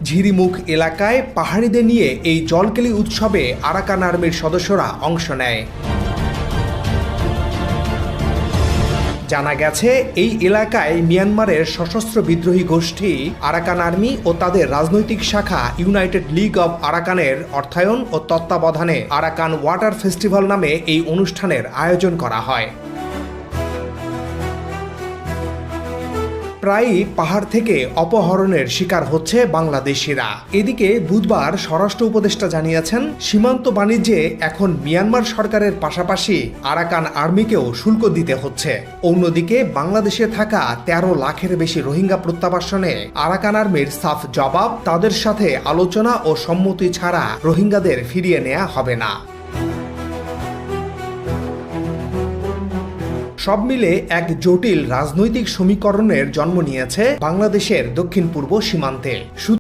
ঝিরিমুখ এলাকায় পাহাড়িদের নিয়ে এই জলকেলি উৎসবে আরাকান আর্মির সদস্যরা অংশ নেয়। জানা গেছে, এই এলাকায় মিয়ানমারের সশস্ত্র বিদ্রোহী গোষ্ঠী আরাকান আর্মি ও তাদের রাজনৈতিক শাখা ইউনাইটেড লিগ অব আরাকানের অর্থায়ন ও তত্ত্বাবধানে আরাকান ওয়াটার ফেস্টিভ্যাল নামে এই অনুষ্ঠানের আয়োজন করা হয়। প্রায়ই পাহাড় থেকে অপহরণের শিকার হচ্ছে বাংলাদেশিরা। এদিকে বুধবার স্বরাষ্ট্র উপদেষ্টা জানিয়েছেন, সীমান্ত বাণিজ্যে এখন মিয়ানমার সরকারের পাশাপাশি আরাকান আর্মিকেও শুল্ক দিতে হচ্ছে। অন্যদিকে বাংলাদেশে থাকা ১৩ লাখের বেশি রোহিঙ্গা প্রত্যাবাসনে আরাকান আর্মির সাফ জবাব, তাদের সাথে আলোচনা ও সম্মতি ছাড়া রোহিঙ্গাদের ফিরিয়ে নেওয়া হবে না। সব মিলে এক জটিল রাজনৈতিক সমীকরণের জন্ম নিয়েছে বাংলাদেশের দক্ষিণ পূর্ব সীমান্তে।